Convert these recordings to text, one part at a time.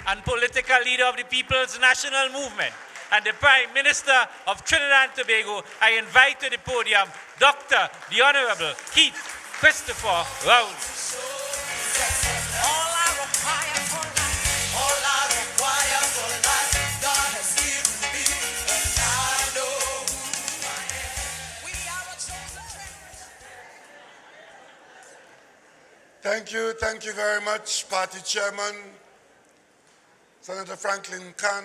and political leader of the People's National Movement, and the Prime Minister of Trinidad and Tobago, I invite to the podium Dr. the Honourable Keith Christopher Rowley. Thank you very much, Party Chairman, Senator Franklin Khan,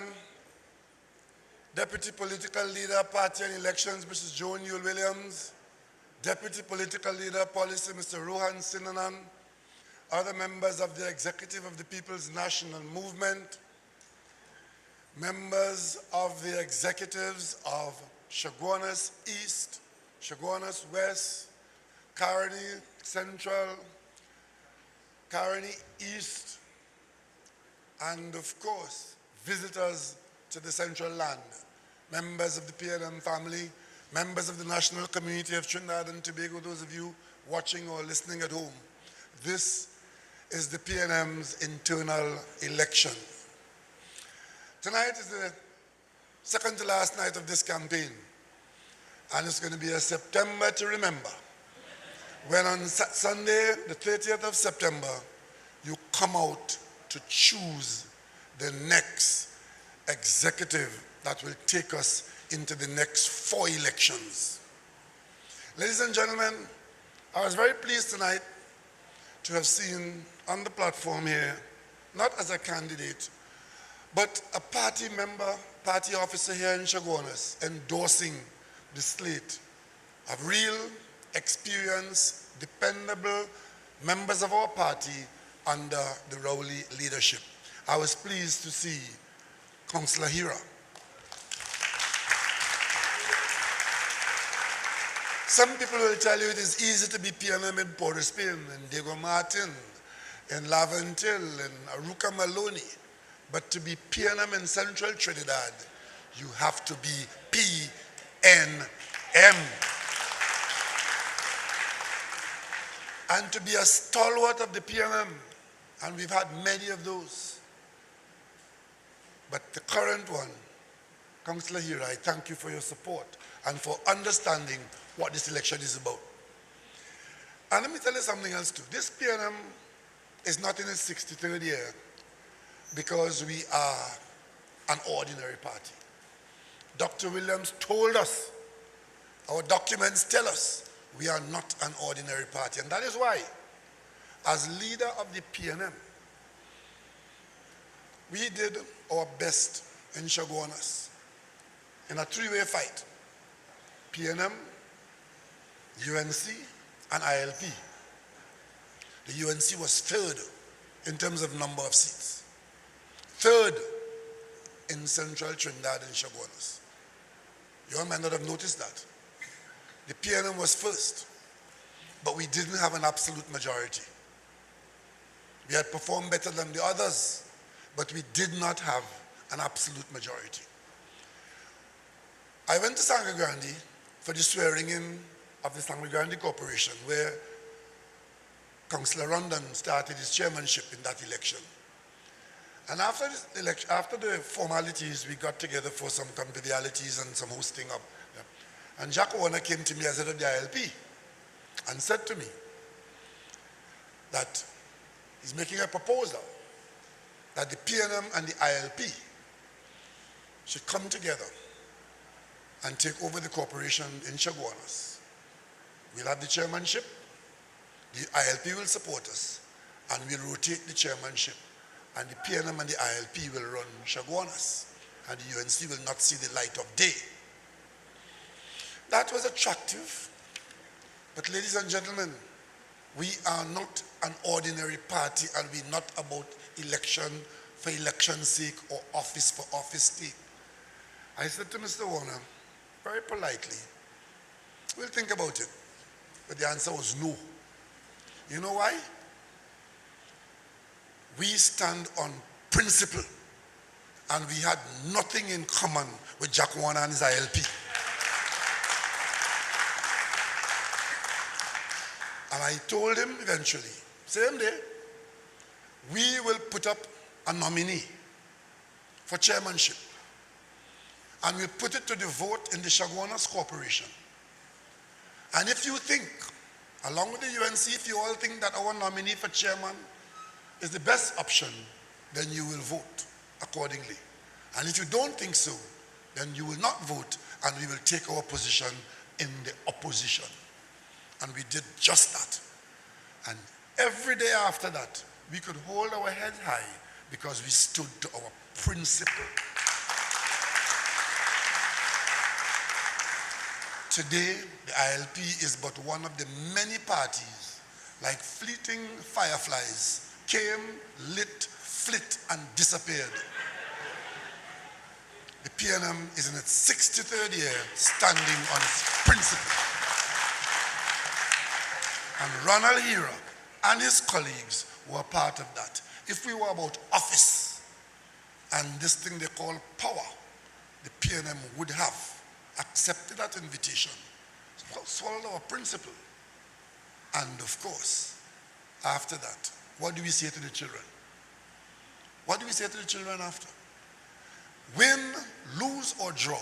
Deputy Political Leader, Party and Elections, Mrs. Joan Yule Williams, Deputy Political Leader, Policy, Mr. Rohan Sinanan, other members of the Executive of the People's National Movement, members of the executives of Chaguanas East, Chaguanas West, Caroni Central, Caroni East, and of course, visitors to the Central Land, members of the PNM family, members of the national community of Trinidad and Tobago, those of you watching or listening at home. This is the PNM's internal election. Tonight is the second to last night of this campaign, and it's going to be a September to remember, when on Sunday, the 30th of September, you come out to choose the next executive that will take us into the next 4 elections. Ladies and gentlemen, I was very pleased tonight to have seen on the platform here, not as a candidate, but a party member, party officer here in Chaguanas endorsing the slate of real, experienced, dependable members of our party under the Rowley leadership. I was pleased to see Councillor Hira. Some people will tell you it is easy to be PNM in Port of Spain, in Diego Martin, in Laventil, in Aruca Maloney. But to be PNM in Central Trinidad, you have to be PNM. And to be a stalwart of the PNM, and we've had many of those. But the current one, Councillor Hira, I thank you for your support and for understanding what this election is about. And let me tell you something else too. This PNM is not in its 63rd year because we are an ordinary party. Dr. Williams told us, our documents tell us, we are not an ordinary party. And that is why, as leader of the PNM, we did our best in Chaguanas in a 3-way fight. PNM, UNC, and ILP. The UNC was 3rd in terms of number of seats. 3rd in Central Trinidad and Chaguanas. You all might not have noticed that. The PNM was 1st, but we didn't have an absolute majority. We had performed better than the others, but we did not have an absolute majority. I went to Sangre Grande for the swearing in of the Sangre Grande Corporation, where Councillor Rondon started his chairmanship in that election. And after the formalities, we got together for some convivialities and some hosting up. And Jack Warner came to me as head of the ILP and said to me that he's making a proposal that the PNM and the ILP should come together and take over the corporation in Chaguanas. We'll have the chairmanship, the ILP will support us, and we'll rotate the chairmanship, and the PNM and the ILP will run Chaguanas, and the UNC will not see the light of day. That was attractive, but ladies and gentlemen, we are not an ordinary party, and we're not about election for election's sake or office for office sake. I said to Mr. Warner, very politely, we'll think about it. But the answer was no. You know why? We stand on principle, and we had nothing in common with Jack Warner and his ILP. And I told him eventually, same day, we will put up a nominee for chairmanship. And we put it to the vote in the Chaguanas Corporation. And if you think, along with the UNC, if you all think that our nominee for chairman is the best option, then you will vote accordingly. And if you don't think so, then you will not vote, and we will take our position in the opposition. And we did just that. And every day after that, we could hold our head high because we stood to our principle. Today, the ILP is but one of the many parties, like fleeting fireflies, came, lit, flit, and disappeared. The PNM is in its 63rd year standing on its principle. And Ronald Hira and his colleagues were part of that. If we were about office and this thing they call power, the PNM would have accepted that invitation, swallowed our principle. And of course, after that, what do we say to the children? What do we say to the children after? Win, lose, or draw,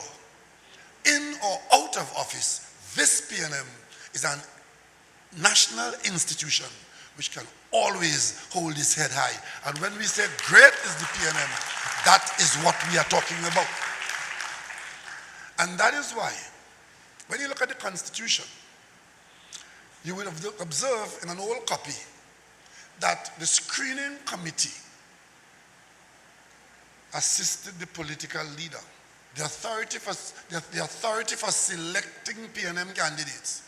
in or out of office, this PNM is an national institution which can always hold its head high. And when we say great is the PNM, that is what we are talking about. And that is why, when you look at the Constitution, you will observe in an old copy that the screening committee assisted the political leader. The authority for selecting PNM candidates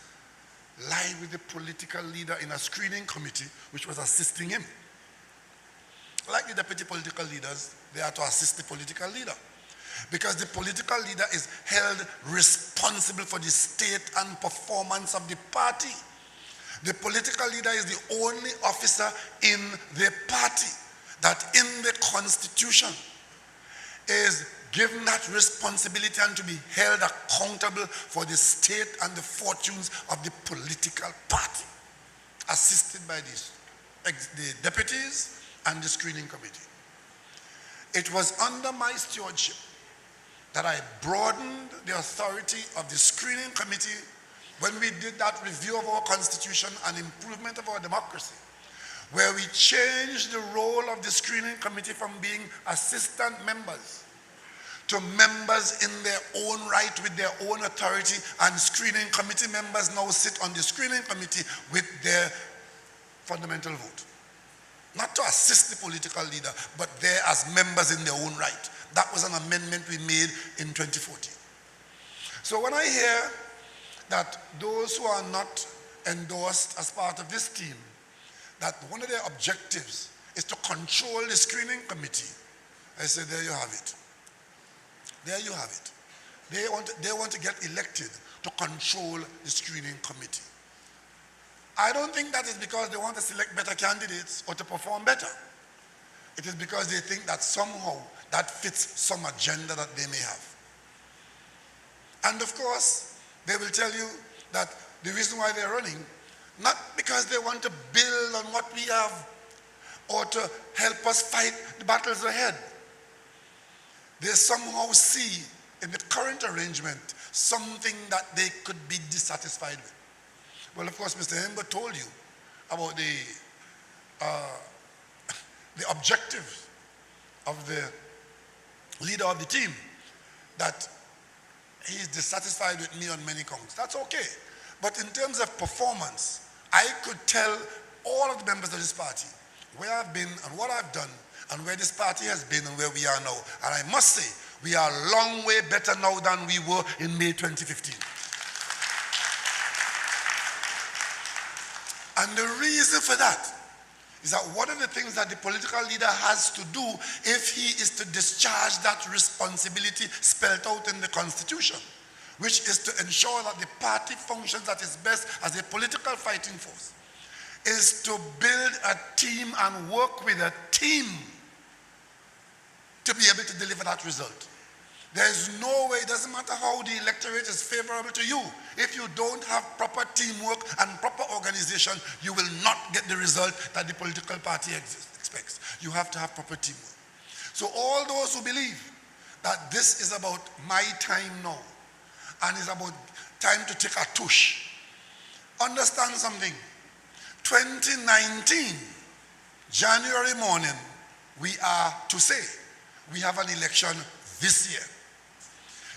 lie with the political leader in a screening committee which was assisting him. Like the deputy political leaders, they are to assist the political leader, because the political leader is held responsible for the state and performance of the party. The political leader is the only officer in the party that in the Constitution is given that responsibility and to be held accountable for the state and the fortunes of the political party, assisted by the deputies and the screening committee. It was under my stewardship that I broadened the authority of the screening committee when we did that review of our Constitution and improvement of our democracy, where we changed the role of the screening committee from being assistant members to members in their own right with their own authority, and screening committee members now sit on the screening committee with their fundamental vote. Not to assist the political leader, but there as members in their own right. That was an amendment we made in 2014. So when I hear that those who are not endorsed as part of this team, that one of their objectives is to control the screening committee, I say, there you have it. There you have it. They want to get elected to control the screening committee. I don't think that is because they want to select better candidates or to perform better. It is because they think that somehow that fits some agenda that they may have. And of course, they will tell you that the reason why they're running, not because they want to build on what we have or to help us fight the battles ahead. They somehow see in the current arrangement something that they could be dissatisfied with. Well, of course, Mr. Hember told you about the objective of the leader of the team, that he is dissatisfied with me on many counts. That's okay. But in terms of performance, I could tell all of the members of this party where I've been and what I've done and where this party has been and where we are now. And I must say, we are a long way better now than we were in May 2015. And the reason for that is that one of the things that the political leader has to do if he is to discharge that responsibility spelled out in the Constitution, which is to ensure that the party functions at its best as a political fighting force, is to build a team and work with a team to be able to deliver that result. There is no way, it doesn't matter how the electorate is favorable to you. If you don't have proper teamwork and proper organization, you will not get the result that the political party expects. You have to have proper teamwork. So all those who believe that this is about my time now and is about time to take a tush, understand something. 2019, January morning, we are to say we have an election this year.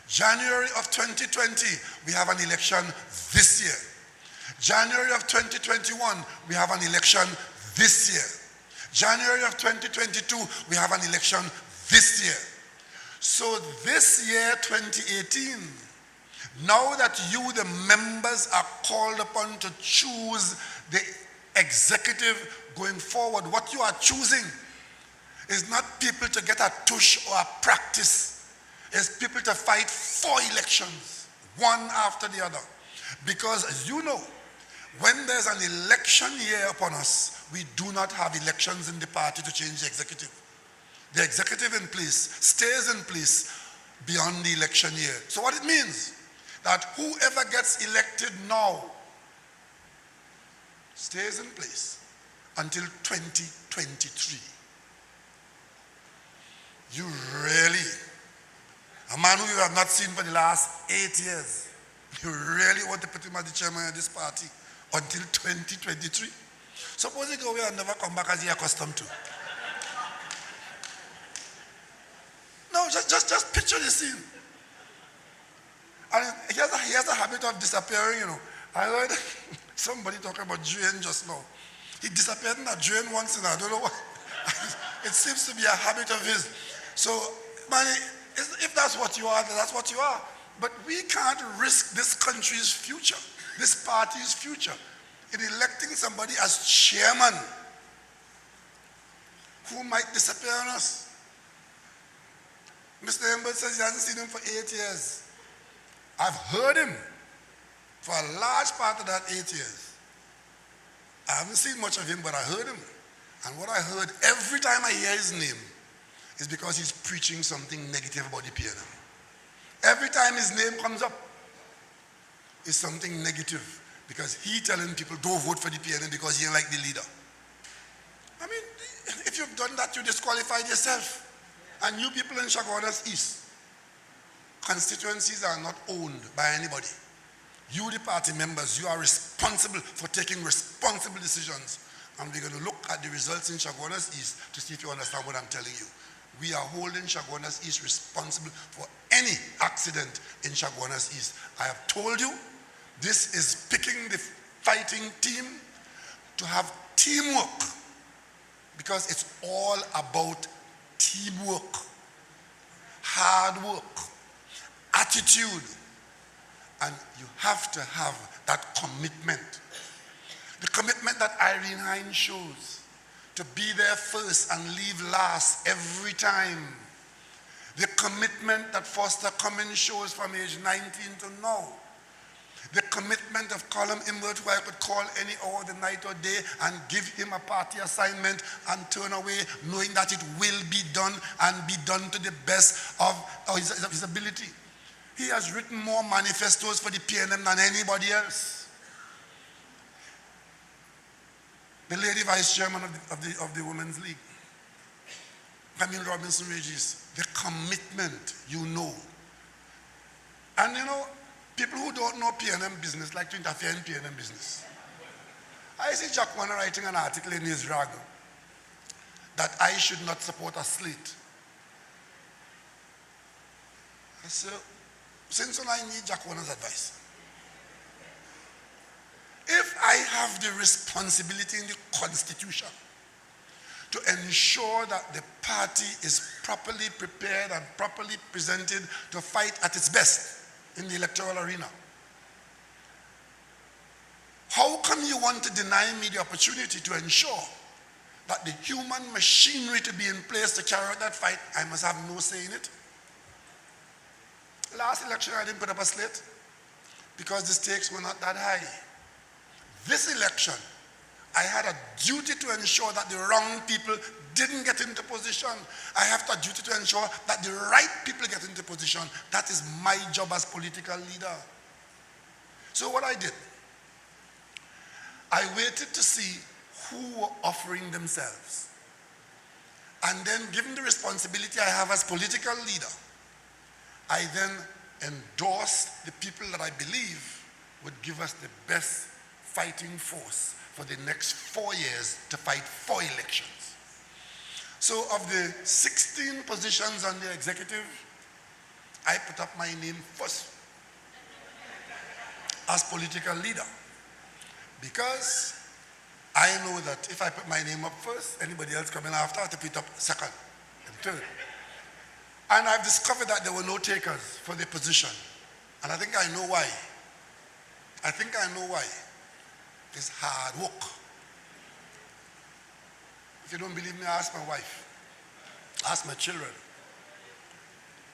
January of 2020, we have an election this year. January of 2021, we have an election this year. January of 2022, we have an election this year. So this year, 2018, now that you, the members, are called upon to choose the executive going forward, what you are choosing is not people to get a tush or a practice. It's people to fight for elections, one after the other. Because as you know, when there's an election year upon us, we do not have elections in the party to change the executive. The executive in place stays in place beyond the election year. So what it means, that whoever gets elected now stays in place until 2023. You really, a man who you have not seen for the last 8 years, you really want to put him as the chairman of this party until 2023? Suppose he go away and never come back as he accustomed to. No, just picture the scene. And he has a habit of disappearing, you know. I heard somebody talking about Julian just now. He disappeared in a drain once and I don't know what. It seems to be a habit of his. So, man, if that's what you are, then that's what you are. But we can't risk this country's future, this party's future, in electing somebody as chairman who might disappear on us. Mr. Embert says he hasn't seen him for 8 years. I've heard him for a large part of that 8 years. I haven't seen much of him, but I heard him. And what I heard every time I hear his name is because he's preaching something negative about the PNM. Every time his name comes up, it's something negative because he telling people don't vote for the PNM because he ain't like the leader. I mean, if you've done that, you disqualified yourself. And you people in Chaguanas East, constituencies are not owned by anybody. You, the party members, you are responsible for taking responsible decisions. And we're going to look at the results in Chaguanas East to see if you understand what I'm telling you. We are holding Chaguanas East responsible for any accident in Chaguanas East. I have told you, this is picking the fighting team to have teamwork, because it's all about teamwork, hard work, attitude, and you have to have that commitment. The commitment that Irene Hines shows, to be there first and leave last every time. The commitment that Foster Cummins shows from age 19 to now. The commitment of Colum Imbert, who I could call any hour of the night or day and give him a party assignment and turn away, knowing that it will be done and be done to the best of his ability. He has written more manifestos for the PNM than anybody else. The lady vice chairman of the Women's League, Camille Robinson Regis, the commitment, you know. And you know, people who don't know PNM business like to interfere in PNM business. I see Chaguanas writing an article in his rag that I should not support a slate. I said, since when I need Chaguanas' advice? If I have the responsibility in the Constitution to ensure that the party is properly prepared and properly presented to fight at its best in the electoral arena, how come you want to deny me the opportunity to ensure that the human machinery to be in place to carry out that fight, I must have no say in it? Last election I didn't put up a slate because the stakes were not that high. This election, I had a duty to ensure that the wrong people didn't get into position. I have a duty to ensure that the right people get into position. That is my job as political leader. So what I did, I waited to see who were offering themselves. And then, given the responsibility I have as political leader, I then endorse the people that I believe would give us the best fighting force for the next 4 years to fight 4 elections. So of the 16 positions on the executive, I put up my name first as political leader, because I know that if I put my name up first, anybody else coming after, I have to put it up second and third. And I've discovered that there were no takers for the position. And I think I know why. It's hard work. If you don't believe me, ask my wife. Ask my children.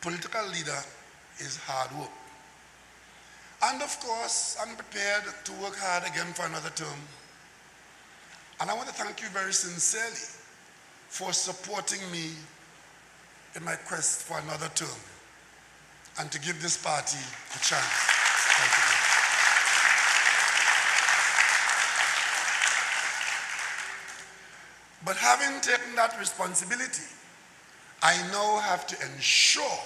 Political leader is hard work. And of course, I'm prepared to work hard again for another term. And I want to thank you very sincerely for supporting me in my quest for another term and to give this party a chance. Thank you. But having taken that responsibility, I now have to ensure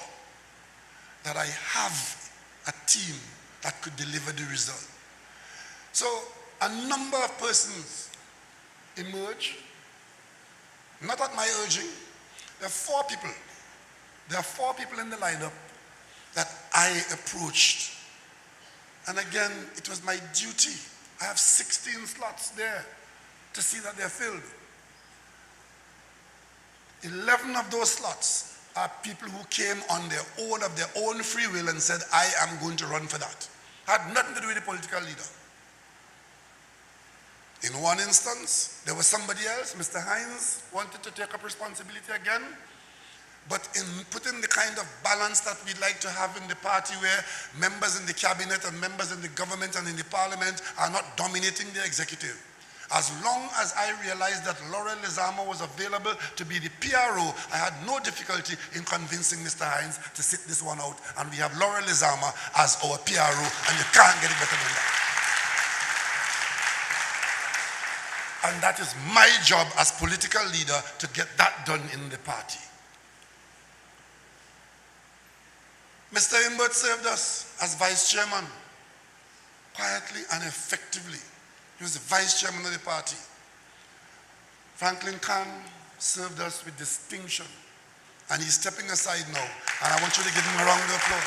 that I have a team that could deliver the result. So a number of persons emerge, not at my urging. There are 4 people. There are 4 people in the lineup that I approached. And again, it was my duty. I have 16 slots there to see that they're filled. 11 of those slots are people who came on their own, of their own free will, and said, I am going to run for that. Had nothing to do with the political leader. In one instance, there was somebody else, Mr. Hines, wanted to take up responsibility again, but in putting the kind of balance that we'd like to have in the party, where members in the cabinet and members in the government and in the parliament are not dominating the executive. As long as I realized that Laurel Lizama was available to be the PRO, I had no difficulty in convincing Mr. Hines to sit this one out, and we have Laurel Lizama as our PRO, and you can't get it better than that. And that is my job as political leader to get that done in the party. Mr. Imbert served us as vice chairman, quietly and effectively. He was the vice chairman of the party. Franklin Khan served us with distinction, and he's stepping aside now, and I want you to give him a round of applause.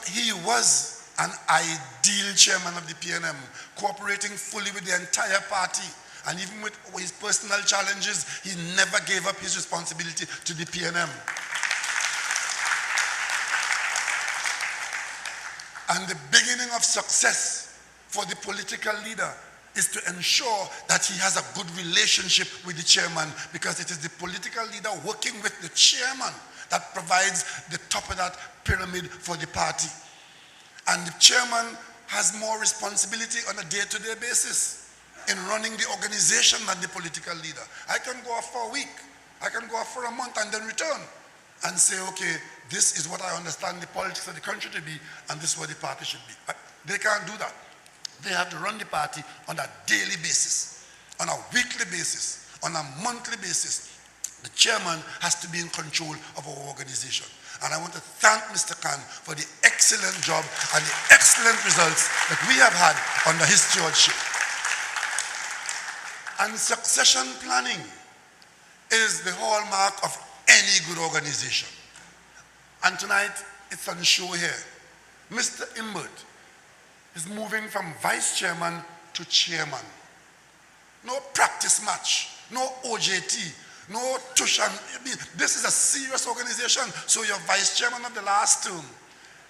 He was an ideal chairman of the PNM, cooperating fully with the entire party, and even with his personal challenges, he never gave up his responsibility to the PNM. And the beginning of success for the political leader is to ensure that he has a good relationship with the chairman, because it is the political leader working with the chairman that provides the top of that pyramid for the party. And the chairman has more responsibility on a day-to-day basis in running the organization than the political leader. I can go off for a week, I can go off for a month and then return and say, okay, this is what I understand the politics of the country to be, and this is what the party should be. They can't do that. They have to run the party on a daily basis, on a weekly basis, on a monthly basis. The chairman has to be in control of our organization. And I want to thank Mr. Khan for the excellent job and the excellent results that we have had under his stewardship. And succession planning is the hallmark of any good organization. And tonight, it's on show here. Mr. Imbert is moving from vice chairman to chairman. No practice match, no OJT, no tuition. This is a serious organization. So your vice chairman of the last term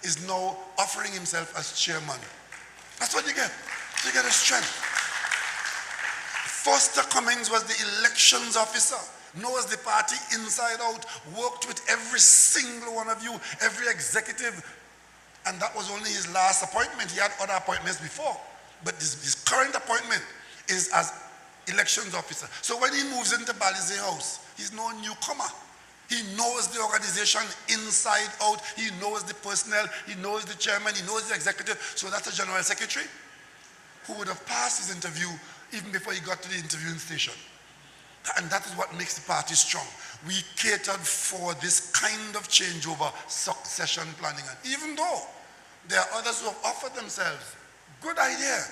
is now offering himself as chairman. That's what you get. You get a strength. Foster Cummings was the elections officer, knows the party inside out, worked with every single one of you, every executive, and that was only his last appointment. He had other appointments before, but his current appointment is as elections officer. So when he moves into Balize House, he's no newcomer. He knows the organization inside out. He knows the personnel. He knows the chairman. He knows the executive. So that's the general secretary. who would have passed his interview even before he got to the interviewing station. And that is what makes the party strong. We catered for this kind of changeover succession planning. And even though there are others who have offered themselves, good idea.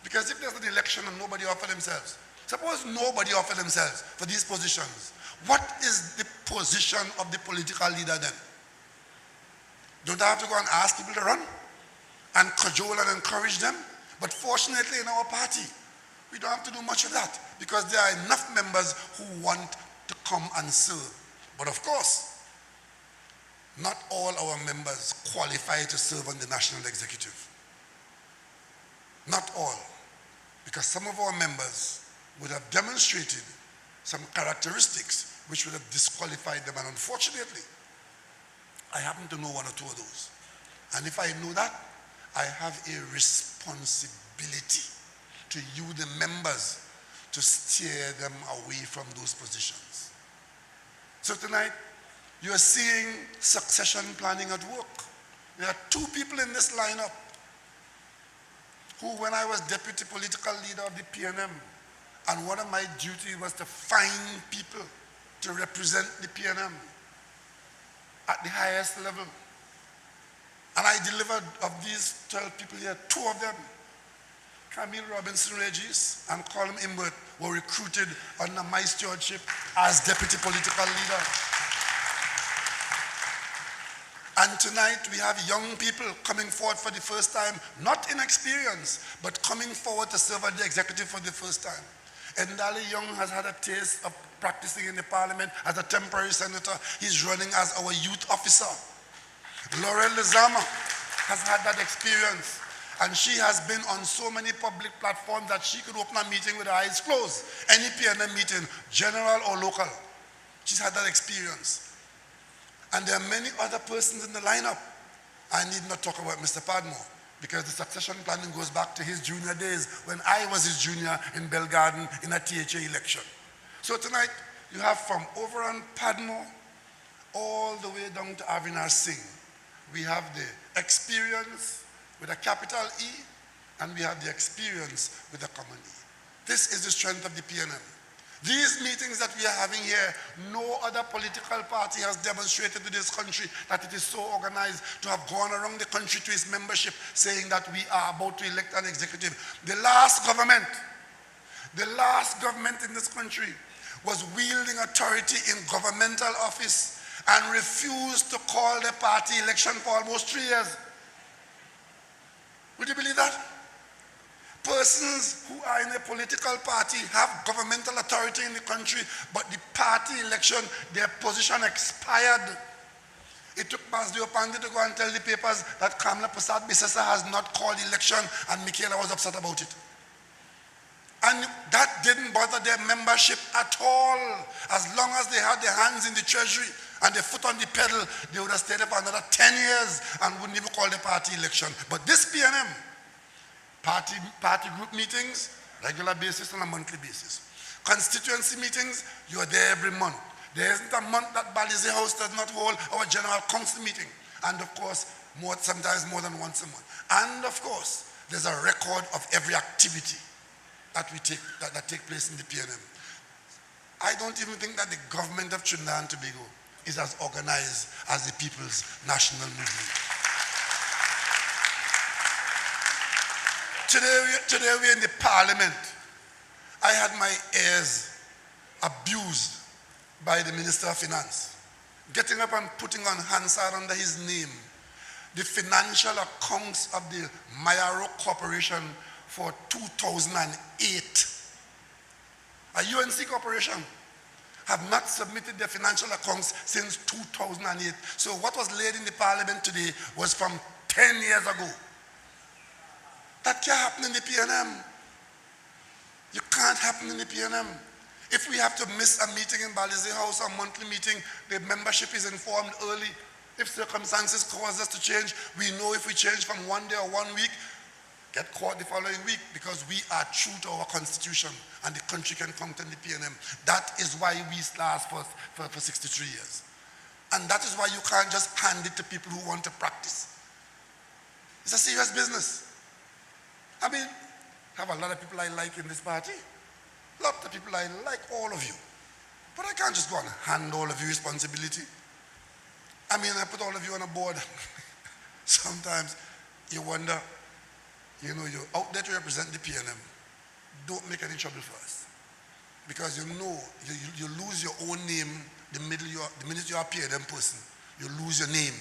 Because if there's an election and nobody offered themselves, suppose nobody offered themselves for these positions, what is the position of the political leader then? Don't I have to go and ask people to run and cajole and encourage them? But fortunately in our party, we don't have to do much of that because there are enough members who want to come and serve. But of course, not all our members qualify to serve on the national executive. Not all. Because some of our members would have demonstrated some characteristics which would have disqualified them. And unfortunately, I happen to know one or two of those. And if I know that, I have a responsibility to you, the members, to steer them away from those positions. So tonight, you are seeing succession planning at work. There are two people in this lineup who, when I was deputy political leader of the PNM, and one of my duties was to find people to represent the PNM at the highest level. And I delivered, of these 12 people here, 2 of them, Camille Robinson Regis and Colin Imbert, were recruited under my stewardship as deputy political leader. And tonight we have young people coming forward for the first time, not in experience, but coming forward to serve at the executive for the first time. Ndali Young has had a taste of practicing in the parliament as a temporary senator. He's running as our youth officer. Laurel Lezama has had that experience. And she has been on so many public platforms that she could open a meeting with her eyes closed. Any PNM meeting, general or local. She's had that experience. And there are many other persons in the lineup. I need not talk about Mr. Padmore, because the succession planning goes back to his junior days when I was his junior in Belgarden in a THA election. So tonight, you have from over on Padmore all the way down to Avinar Singh. We have the experience with a capital E, and we have the experience with a common E. This is the strength of the PNM. These meetings that we are having here, no other political party has demonstrated to this country that it is so organized to have gone around the country to its membership saying that we are about to elect an executive. The last government in this country was wielding authority in governmental office and refused to call the party election for almost 3 years. Would you believe that? Persons who are in a political party have governmental authority in the country, but the party election, their position expired. It took Masdeo Pandey to go and tell the papers that Kamla Prasad Bisesa has not called election, and Michaela was upset about it. And that didn't bother their membership at all. As long as they had their hands in the treasury and their foot on the pedal, they would have stayed there for another 10 years and wouldn't even call the party election. But this PNM, party group meetings, regular basis on a monthly basis. Constituency meetings, you're there every month. There isn't a month that Balize House does not hold our general council meeting. And of course, sometimes more than once a month. And of course, there's a record of every activity that take place in the PNM. I don't even think that the government of Trinidad and Tobago is as organized as the People's National Movement. Today we're in the parliament. I had my ears abused by the Minister of Finance, getting up and putting on Hansard under his name the financial accounts of the Mayaro Corporation for 2008. A UNC corporation have not submitted their financial accounts since 2008. So what was laid in the parliament today was from 10 years ago. That can't happen in the PNM. You can't happen in the PNM. If we have to miss a meeting in Balize House, a monthly meeting, the membership is informed early. If circumstances cause us to change, we know if we change from 1 day or 1 week, get caught the following week, because we are true to our constitution and the country can count on the PNM. That is why we last for 63 years. And that is why you can't just hand it to people who want to practice. It's a serious business. I mean, have a lot of people I like in this party. A lot of people I like, all of you. But I can't just go and hand all of you responsibility. I mean, I put all of you on a board. Sometimes you wonder, you're out there to represent the PNM. Don't make any trouble for us. Because you lose your own name the minute you're a PNM person. You lose your name.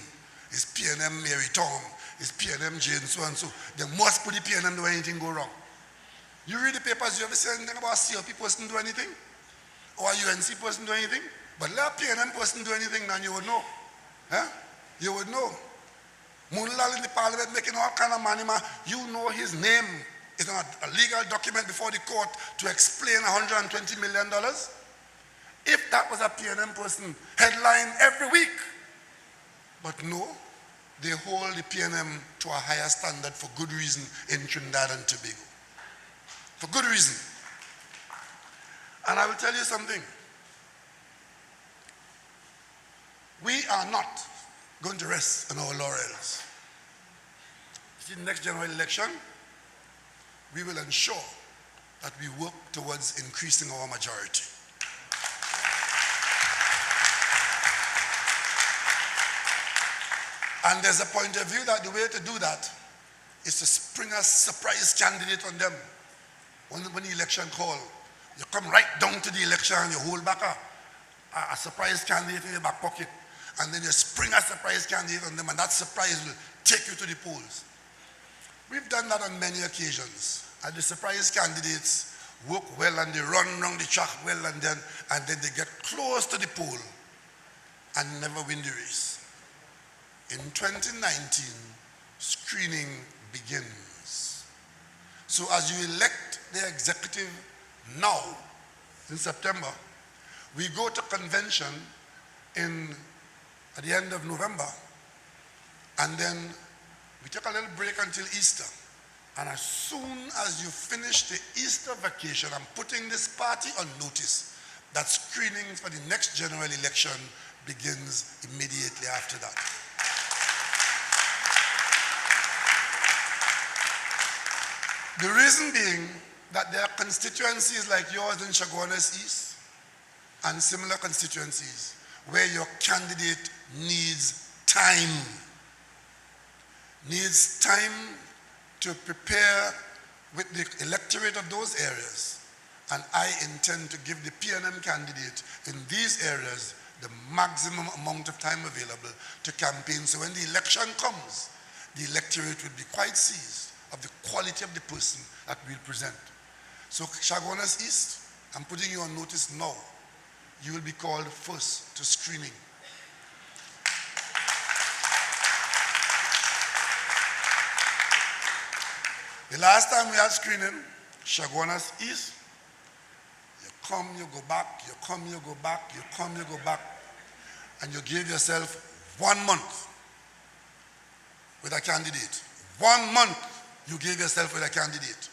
It's PNM Mary Tom. It's PNM Jane so-and-so. They must put the PNM to anything go wrong. You read the papers, you ever say anything about a CLP person do anything? Or a UNC person do anything? But let a PNM person do anything, then you would know. Huh? You would know. Munlal in the parliament making all kind of money, man. You know his name. It's not a legal document before the court to explain $120 million. If that was a PNM person, headline every week. But no, they hold the PNM to a higher standard for good reason in Trinidad and Tobago. For good reason. And I will tell you something. We are not going to rest on our laurels. In the next general election, we will ensure that we work towards increasing our majority. And there's a point of view that the way to do that is to spring a surprise candidate on them. When the election call, you come right down to the election and you hold back a surprise candidate in your back pocket, and then you spring a surprise candidate on them, and that surprise will take you to the polls. We've done that on many occasions. And the surprise candidates work well and they run around the track well, and then they get close to the poll and never win the race. In 2019, screening begins. So as you elect the executive now, in September, we go to convention at the end of November, and then we take a little break until Easter. And as soon as you finish the Easter vacation, I'm putting this party on notice that screening for the next general election begins immediately after that. The reason being that there are constituencies like yours in Chaguanas East and similar constituencies where your candidate needs time to prepare with the electorate of those areas. And I intend to give the PNM candidate in these areas the maximum amount of time available to campaign. So when the election comes, the electorate will be quite seized of the quality of the person that we'll present. So Chaguanas East, I'm putting you on notice now. You will be called first to screening. The last time we had screening, Chaguanas East, you come, you go back, you come, you go back, you come, you go back, and you give yourself 1 month with a candidate. 1 month you gave yourself with a candidate,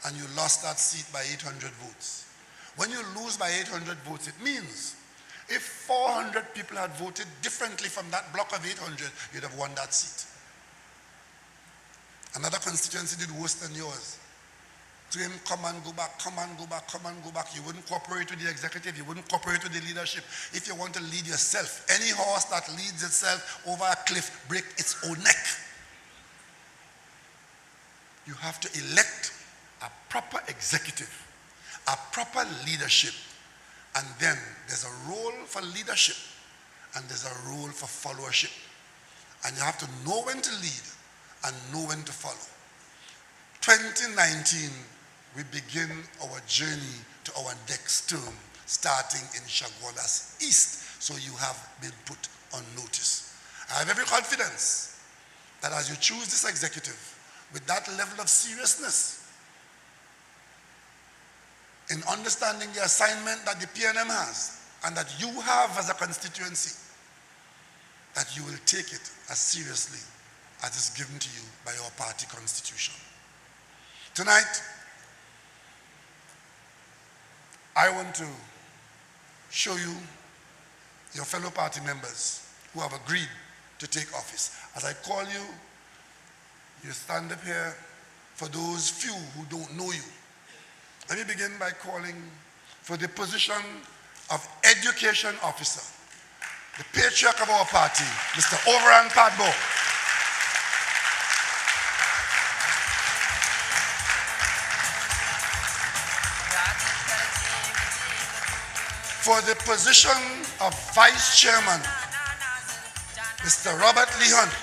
and you lost that seat by 800 votes. When you lose by 800 votes, it means if 400 people had voted differently from that block of 800, you'd have won that seat. Another constituency did worse than yours. To him, come and go back, come and go back, come and go back. You wouldn't cooperate with the executive, you wouldn't cooperate with the leadership. If you want to lead yourself, any horse that leads itself over a cliff break its own neck. You have to elect a proper executive, a proper leadership, and then there's a role for leadership and there's a role for followership. And you have to know when to lead and know when to follow. 2019, we begin our journey to our next term, starting in Chaguanas East, so you have been put on notice. I have every confidence that as you choose this executive, with that level of seriousness, in understanding the assignment that the PNM has, and that you have as a constituency, that you will take it as seriously as is given to you by our party constitution. Tonight, I want to show you your fellow party members who have agreed to take office. As I call you, you stand up here for those few who don't know you. Let me begin by calling for the position of Education Officer, the patriarch of our party, Mr. Overan Padbo. For the position of Vice Chairman, Mr. Robert Lehunt,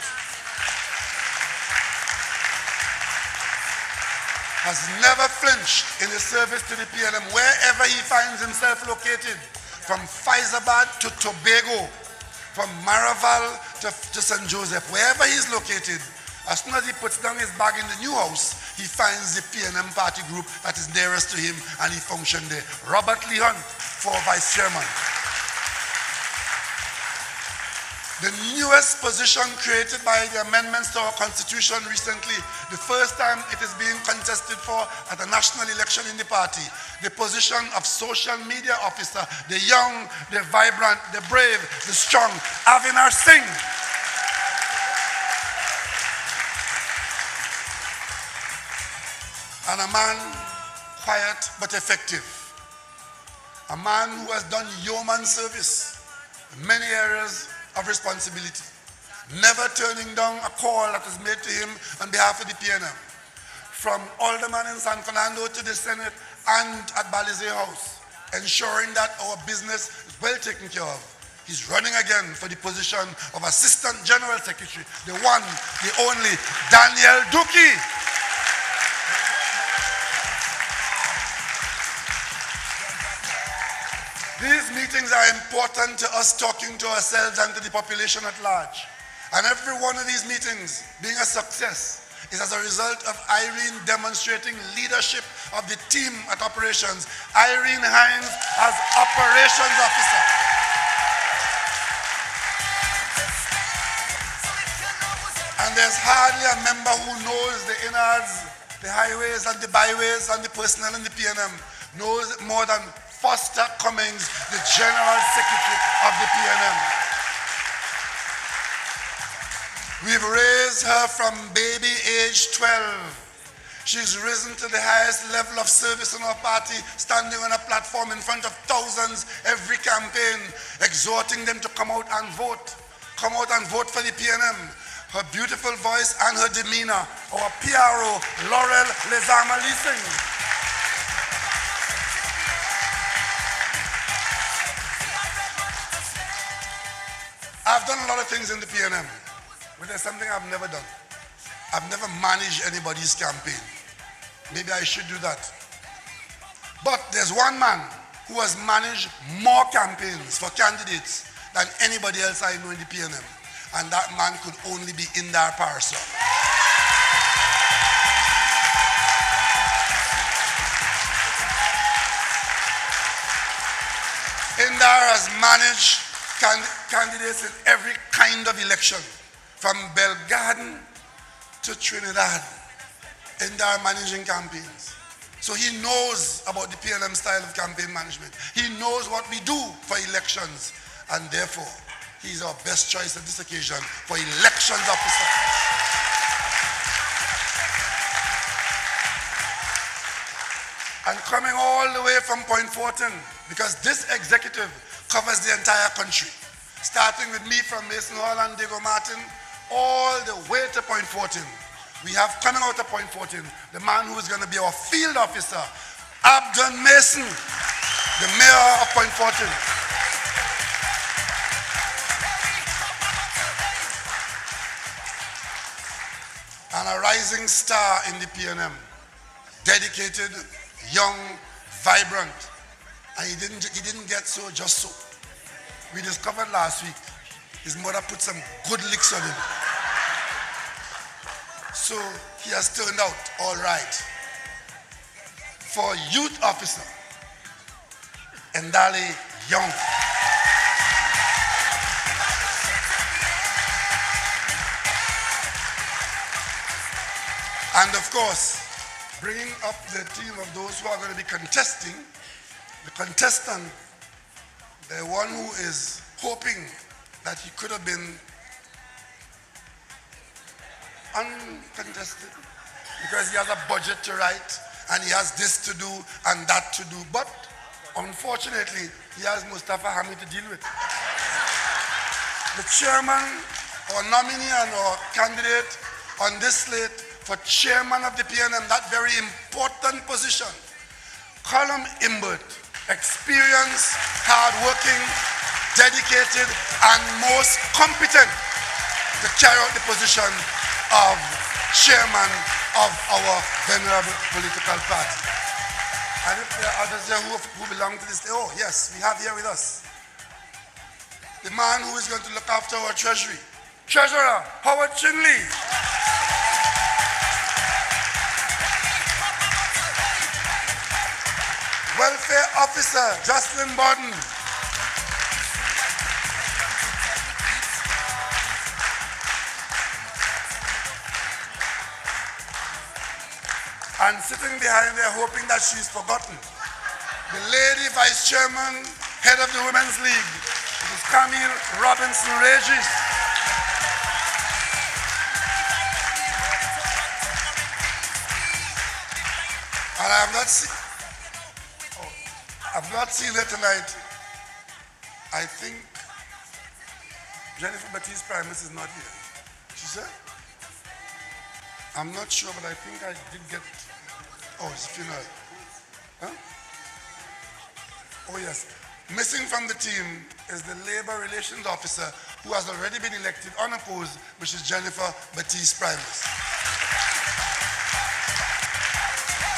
has never flinched in his service to the PNM wherever he finds himself located, from Faizabad to Tobago, from Maraval to St. Joseph, wherever he's located. As soon as he puts down his bag in the new house, he finds the PNM party group that is nearest to him and he functions there. Robert Lehunt for Vice Chairman. The newest position created by the amendments to our constitution recently, the first time it is being contested for at a national election in the party, the position of social media officer, the young, the vibrant, the brave, the strong, Avinar Singh. And a man quiet but effective. A man who has done yeoman service in many areas of responsibility, never turning down a call that is made to him on behalf of the PNM. From Alderman in San Fernando to the Senate and at Balizé House, ensuring that our business is well taken care of. He's running again for the position of Assistant General Secretary, the one, the only, Daniel Duki. These meetings are important to us talking to ourselves and to the population at large. And every one of these meetings being a success is as a result of Irene demonstrating leadership of the team at operations. Irene Hines as operations officer. And there's hardly a member who knows the innards, the highways and the byways and the personnel in the PNM, knows more than Foster Cummings, the General Secretary of the PNM. We've raised her from baby age 12. She's risen to the highest level of service in our party, standing on a platform in front of thousands every campaign, exhorting them to come out and vote. Come out and vote for the PNM. Her beautiful voice and her demeanor, our PRO, Laurel Lezama Leasing. I've done a lot of things in the PNM, but there's something I've never done. I've never managed anybody's campaign. Maybe I should do that. But there's one man who has managed more campaigns for candidates than anybody else I know in the PNM. And that man could only be Indar Parsa. Indar has managed candidates in every kind of election, from Belgarden to Trinidad, Indar managing campaigns. So he knows about the PNM style of campaign management. He knows what we do for elections, and therefore, he's our best choice at this occasion for elections officer. And coming all the way from Point Fortin, because this executive covers the entire country, starting with me from Mason Hall and Diego Martin, all the way to Point Fortin. We have coming out of Point Fortin, the man who is going to be our field officer, Abdon Mason, the mayor of Point Fortin. And a rising star in the PNM, dedicated, young, vibrant, and he didn't get so just so. We discovered last week his mother put some good licks on him. So he has turned out all right. For youth officer, Ndale Young. And of course, bringing up the team of those who are going to be contesting, the contestant, the one who is hoping that he could have been uncontested, because he has a budget to write and he has this to do and that to do. But unfortunately, he has Mustafa Hamid to deal with. The chairman or nominee and or candidate on this slate for chairman of the PNM, that very important position, Colum Imbert, experienced, hardworking, dedicated, and most competent to carry out the position of chairman of our venerable political party. And if there are others there who belong to this, oh yes, we have here with us the man who is going to look after our treasury, Treasurer Howard Chinley. Welfare Officer Jocelyn Borden. And sitting behind there hoping that she's forgotten, the Lady Vice Chairman, Head of the Women's League, Mrs. Camille Robinson Regis. And I've not seen her tonight. I think Jennifer Baptiste Primus is not here. She said? I'm not sure, but I think I did get. Oh, it's a funeral. Huh? Oh, yes. Missing from the team is the Labor Relations Officer who has already been elected unopposed, which is Jennifer Baptiste Primus.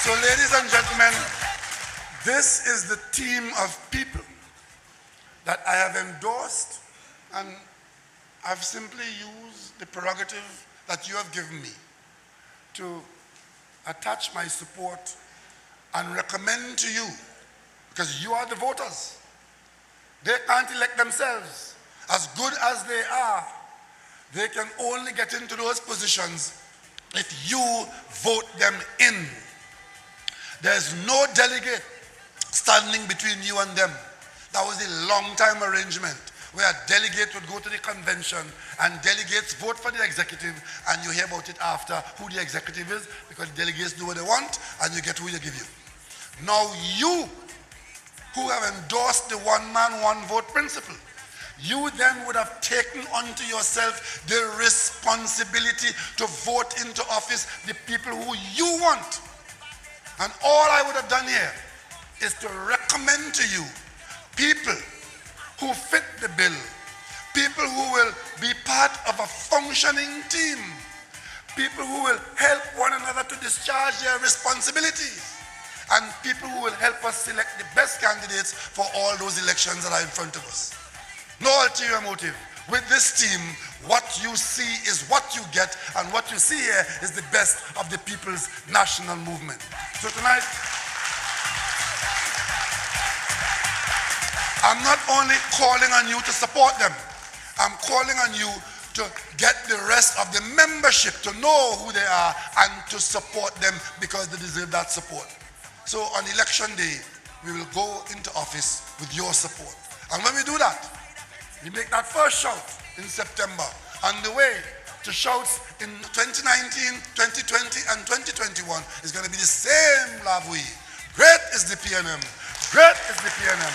So, ladies and gentlemen, this is the team of people that I have endorsed, and I've simply used the prerogative that you have given me to attach my support and recommend to you, because you are the voters. They can't elect themselves. As good as they are, they can only get into those positions if you vote them in. There's no delegate standing between you and them. That was a long-time arrangement where a delegate would go to the convention and delegates vote for the executive, and you hear about it after who the executive is, because the delegates do what they want and you get who they give you. Now you who have endorsed the one-man, one-vote principle, you then would have taken unto yourself the responsibility to vote into office the people who you want. And all I would have done here is to recommend to you people who fit the bill, people who will be part of a functioning team, people who will help one another to discharge their responsibilities, and people who will help us select the best candidates for all those elections that are in front of us. No ulterior motive. With this team, what you see is what you get, and what you see here is the best of the people's national movement. So tonight, I'm not only calling on you to support them, I'm calling on you to get the rest of the membership to know who they are and to support them because they deserve that support. So on election day, we will go into office with your support. And when we do that, we make that first shout in September. And the way to shouts in 2019, 2020, and 2021 is going to be the same lavouille. Great is the PNM. Great is the PNM.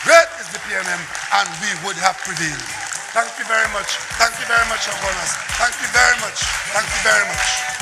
Great is the PNM. And we would have prevailed. Thank you very much. Thank you very much, Chaguanas. Thank you very much. Thank you very much.